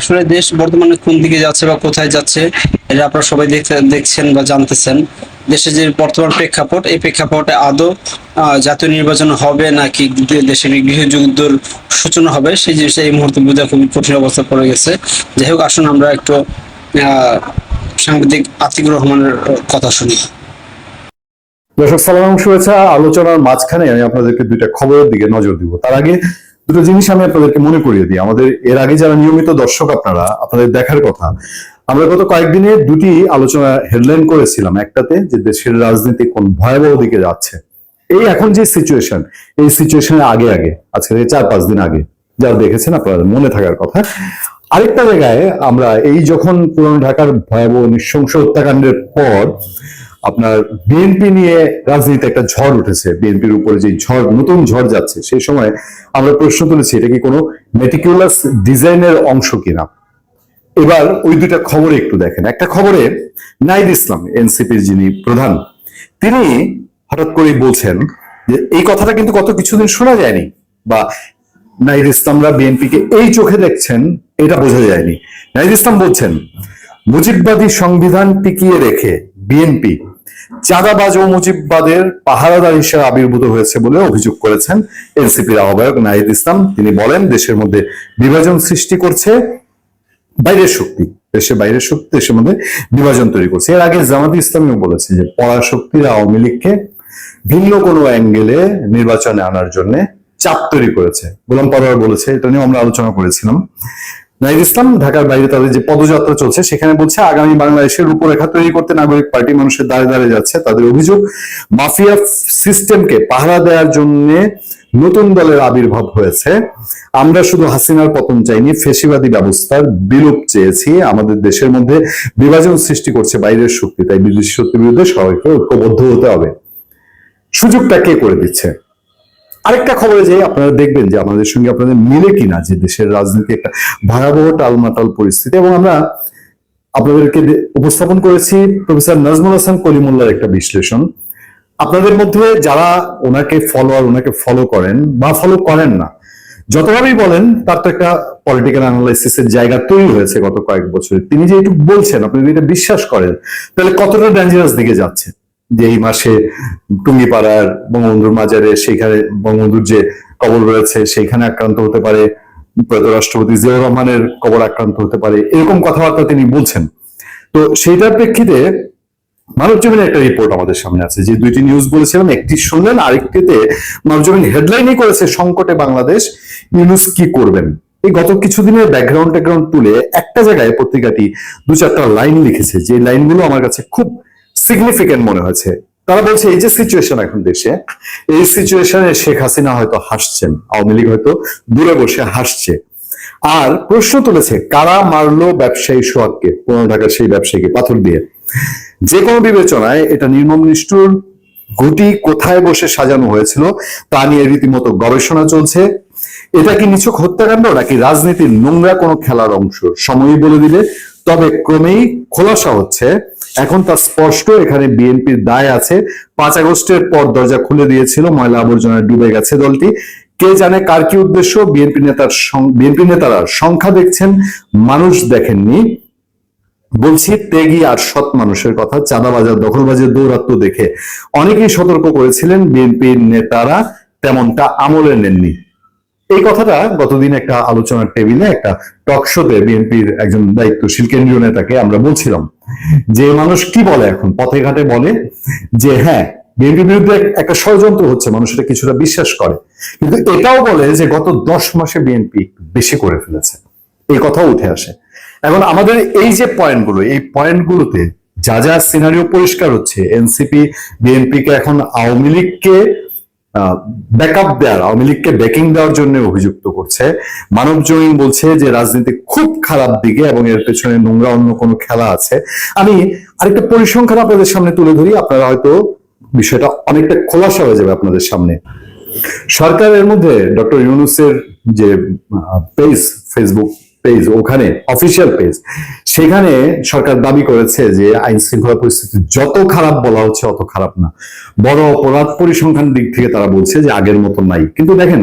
আসলে দেশ বর্তমানে কোন দিকে যাচ্ছে বা কোথায় যাচ্ছে এটা আপনারা সবাই দেখছেন বা জানতেছেন। দেশের যে বর্তমান প্রেক্ষাপট, এই প্রেক্ষাপটে আদৌ জাতীয় নির্বাচন হবে নাকি দেশের গৃহযুদ্ধের সূচনা হবে, সেই জিনিসটা এই মুহূর্তে বোঝা খুবই কঠিন অবস্থা পড়ে গেছে। যাই হোক, আসুন আমরা একটু সাংবাদিক আতিকুর রহমানের কথা শুনি। দর্শক সালাম, শুভেচ্ছা। আলোচনার মাঝখানে আমি আপনাদেরকে দুইটা খবরের দিকে নজর দিব। তার আগে দুটো জিনিস আমি আপনাদেরকে মনে করিয়ে দিই। আমাদের এর আগে যারা নিয়মিত দর্শক, আপনাদের দেখার কথা, আমরা গত কয়েকদিনে দুটি আলোচনা হেডলাইন করেছিলাম। একটাতে যে দেশের রাজনীতি কোন ভয়াবহ দিকে যাচ্ছে, এই এখন যে সিচুয়েশন, এই সিচুয়েশনের আগে আগে আজকে থেকে 4-5 দিন আগে যারা দেখেছেন আপনাদের মনে থাকার কথা। আরেকটা জায়গায় আমরা এই যখন পুরানো ঢাকার ভয়াবহ নৃশংস হত্যাকাণ্ডের পর আপনার বিএনপি নিয়ে রাজনীতিতে একটা ঝড় উঠেছে, বিএনপির উপরে যে ঝড়, নতুন ঝড় যাচ্ছে, সেই সময় আমরা প্রশ্ন তুলেছি এটা কি কোনো মেটিকুলাস ডিজাইনের অংশ কিনা। এবার ওই দুইটা খবরে একটু দেখেন। একটা খবরে নাহিদ ইসলাম, এনসিপির যিনি প্রধান, তিনি হঠাৎ করেই বলছেন যে এই কথাটা কিন্তু গত কিছুদিন শোনা যায়নি, বা নাহিদ ইসলামরা বিএনপিকে এই চোখে দেখছেন এটা বোঝা যায়নি। নাহিদ ইসলাম বলছেন মুজিববাদী সংবিধান টিকিয়ে রেখে বিএনপি চাঁদাবাজ ও মুজিববাদের পাহারাদার হিসেবে আবির্ভূত হয়েছে বলে অভিযোগ করেছেন এনসিপির আহ্বায়ক নাহিদ ইসলাম। তিনি বলেন দেশের মধ্যে বিভাজন সৃষ্টি করছে বাইরের শক্তি, দেশের বাইরের শক্তি দেশের মধ্যে বিভাজন তৈরি করছে। এর আগে জামাত ইসলামীও বলেছে যে পড়া শক্তিরা আওয়ামী লীগকে ভিন্ন কোনো অ্যাঙ্গেলে নির্বাচনে আনার জন্য চাপ তৈরি করেছে। গোলাম পরোয়ার বলেছে, এটা নিয়ে আমরা আলোচনা করেছিলাম। নাহিদ ইসলাম ঢাকার বাইরে তাদের যে পদযাত্রা চলছে সেখানে বলছে আগামী বাংলাদেশের রূপরেখা তৈরি করতে নাগরিক পার্টি মানুষের দ্বারে দ্বারে যাচ্ছে। তাদের অভিযোগ মাফিয়া সিস্টেমকে পাহারা দেওয়ার জন্য নতুন দলের আবির্ভাব হয়েছে। আমরা শুধু হাসিনার পতন চাইনি, ফেসিবাদী ব্যবস্থার বিলোপ চেয়েছি। আমাদের দেশের মধ্যে বিভাজন সৃষ্টি করছে বাইরের শক্তি, তাই বিদেশি শক্তির বিরুদ্ধে সবাইকে ঐক্যবদ্ধ হতে হবে। সুযোগটা কে করে দিচ্ছে? আরেকটা খবরে যে আপনারা দেখবেন যে আমাদের সঙ্গে আপনাদের মিলে কিনা, যে দেশের রাজনীতি একটা ভয়াবহ টালমাটাল পরিস্থিতি, এবং আমরা আপনাদেরকে উপস্থাপন করেছি প্রফেসর নাজমুল হাসান কলিমুল্লাহর একটা বিশ্লেষণ। আপনাদের মধ্যে যারা ওনাকে ফলো করেন বা ফলো করেন না, যতভাবেই বলেন তার তো একটা পলিটিক্যাল অ্যানালাইসিসের জায়গা তৈরি হয়েছে গত কয়েক বছরে। তিনি যে একটু বলছেন, আপনি যদি এটা বিশ্বাস করেন তাহলে কতটা ডেঞ্জারাস দিকে যাচ্ছে। যে এই মাসে টুঙ্গিপাড়ার বঙ্গবন্ধুর মাজারে, সেখানে বঙ্গবন্ধুর যে কবর রয়েছে সেইখানে আক্রান্ত হতে পারে, প্রয়াত রাষ্ট্রপতি জিয়াউর রহমানের কবর আক্রান্ত হতে পারে, এরকম কথাবার্তা তিনি বলছেন। তো সেইটার প্রেক্ষিতে মানবজমিনের একটা রিপোর্ট আমাদের সামনে আছে, যে দুইটি নিউজ বলেছিলাম, একটি শুনলেন, আরেকটিতে মানবজমিন হেডলাইনই করেছে সংকটে বাংলাদেশ, ইউনূস কি করবেন। এই গত কিছুদিনের ব্যাকগ্রাউন্ড তুলে একটা জায়গায় পত্রিকাটি 2-4টা লাইন লিখেছে, যে লাইনগুলো আমার কাছে খুব সিগনিফিকেন্ট মনে হয়েছে। তারা বলছে এই যে সিচুয়েশন এখন দেশে, এই সিচুয়েশনে শেখ হাসিনা হয়তো হাসছেন, আওয়ামী লীগ হয়তো দূরে বসে হাসছে, আর প্রশ্ন তুলেছে কারা মারলো ব্যবসায়ী সোহাগকে, পুরনো ঢাকার সেই ব্যবসায়ীকে পাথর দিয়ে। যে কোনো বিবেচনায় এটা নির্মম নিষ্ঠুর, গুটি কোথায় বসে সাজানো হয়েছিল তা নিয়ে রীতিমতো গবেষণা চলছে। এটা কি নিছক হত্যাকাণ্ড নাকি রাজনীতির নোংরা কোনো খেলার অংশ, সময়ই বলে দিলে। তবে ক্রমেই খোলাসা হচ্ছে, এখন তা স্পষ্ট, এখানে বিএনপির দায় আছে। 5 আগস্টের পর দরজা খুলে দিয়েছিল, ময়লা আবর্জনায় ডুবে গেছে দলটি। কে জানে কার কি উদ্দেশ্য। বিএনপি নেতারা সংখ্যা দেখছেন, মানুষ দেখেননি। বলছি ত্যাগী আর সৎ মানুষের কথা। চাঁদাবাজার দখলবাজের দৌরাত্ম দেখে অনেকেই সতর্ক করেছিলেন, বিএনপির নেতারা তেমনটা আমলে নেননি। এই কথাটা গতদিন একটা আলোচনার টেবিলে, একটা টক শোতে বিএনপির একজন দায়িত্বশীল কেন্দ্রীয় নেতাকে আমরা বলছিলাম যে মানুষ কি বলে, এখন পথে ঘাটে বলে যে হ্যাঁ বিএনপির বিরুদ্ধে একটা ষড়যন্ত্র হচ্ছে, মানুষ এটা কিছুটা বিশ্বাস করে, কিন্তু এটাও বলে যে গত 10 মাসে বিএনপি বেশি করে ফেলেছে, এই কথাও উঠে আসে। এখন আমাদের এই যে পয়েন্টগুলো, এই পয়েন্টগুলোতে যা যা সিনারিও পরিষ্কার হচ্ছে, এনসিপি বিএনপি কে এখন আওয়ামী লীগকে ব্যাকআপ দেওয়ার, আওয়ামী লীগকে ব্যাকিং দেওয়ার জন্য অভিযুক্ত করছে। মানবজমিন বলছে যে রাজনীতি খুব খারাপ দিকে এবং এর পেছনে নোংরা অন্য কোনো খেলা আছে। আমি আরেকটা পরিসংখ্যান আপনাদের সামনে তুলে ধরি, আপনারা হয়তো বিষয়টা অনেকটা খোলাসা হয়ে যাবে আপনাদের সামনে। সরকারের মধ্যে ডক্টর ইউনূসের যে পেজ, ফেসবুক পেজ, ওখানে অফিসিয়াল পেজ, সেখানে সরকার দাবি করেছে যে আইন শৃঙ্খলা পরিস্থিতি যত খারাপ বলা হচ্ছে অত খারাপ না, বড় অপরাধ পরিসংখ্যান দিক থেকে তারা বলছে যে আগের মতো নাই। কিন্তু দেখেন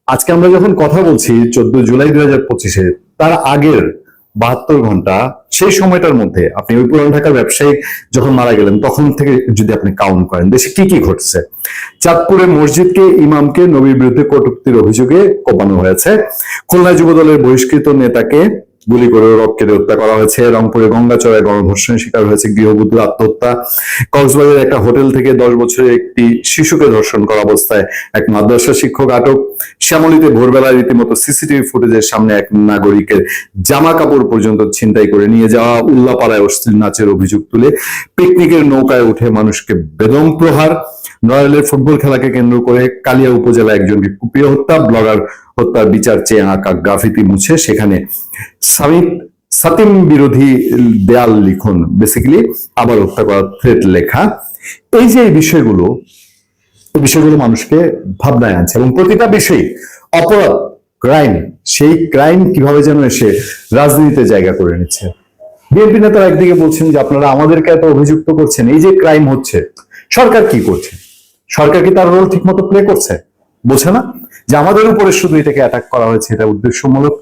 আজকে আমরা যখন কথা বলছি 14 জুলাই 2025-এ, তার আগের 72 ঘন্টা, সেই সময়টার মধ্যে আপনি ওই পুরান ঢাকার ব্যবসায়ী যখন মারা গেলেন তখন থেকে যদি আপনি কাউন্ট করেন, দেশে কি কি ঘটছে? চাঁদপুরে মসজিদকে ইমামকে নবীর বিরুদ্ধে কটূক্তির অভিযোগে কোপানো হয়েছে। খুলনা যুবদলের বহিষ্কৃত নেতাকে গুলি করে রক্তে হত্যা করা হয়েছে। রংপুরে গঙ্গাচড়ায় গণধর্ষণের শিকার হয়েছে গৃহবধূ আত্মহত্যা। কক্সবাজারের একটা হোটেল থেকে 10 বছরের একটি শিশুকে ধর্ষণ করা অবস্থায় এক মাদ্রাসা শিক্ষক আটক। শ্যামলীতে ভোরবেলায় রীতিমতো সিসিটিভি ফুটেজের সামনে এক নাগরিকের জামা কাপড় পর্যন্ত ছিনতাই করে নিয়ে যাওয়া। উল্লাপাড়ায় অশ্লীল নাচের অভিযোগ তুলে পিকনিকের নৌকায় উঠে মানুষকে বেদম প্রহার। নড়াইলের ফুটবল খেলাকে কেন্দ্র করে কালিয়া উপজেলা একজনকে কুপিয়ে হত্যা। ব্লগার হত্যার বিচার চেয়ে আঁকা গ্রাফিতি মুছে সেখানে সাতিম বিরোধী দেয়াল লিখন, বেসিক্যালি আবার হত্যা করার থ্রেট লেখা। এই যে এই বিষয়গুলো মানুষকে ভাবনায় আনছে এবং প্রতিটা বিষয় অপরাধ, ক্রাইম, সেই ক্রাইম কিভাবে যেন এসে রাজনীতিতে জায়গা করে নিচ্ছে। বিএনপি নেতারা একদিকে বলছেন যে আপনারা আমাদেরকে এত অভিযুক্ত করছেন, এই যে ক্রাইম হচ্ছে সরকার কি করছে? সরকার কি তার রোল ঠিক মতো প্লে করছে? বোঝে না যে আমাদের উপরে শুধু এটাকে অ্যাটাক করা হয়েছে, এটা উদ্দেশ্যমূলক।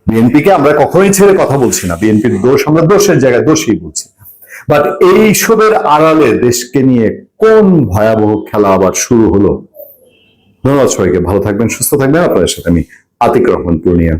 বিএনপিকে আমরা কখনোই ছেড়ে কথা বলছি না, বিএনপির দোষ আমরা দোষের জায়গায় দোষই বলছি। বাট এই সবের আড়ালে দেশকে নিয়ে কোন ভয়াবহ খেলা আবার শুরু হলো? ধন্যবাদ সবাইকে, ভালো থাকবেন, সুস্থ থাকবেন। আপনাদের সাথে আমি আতিক রহমান পূর্ণিয়া।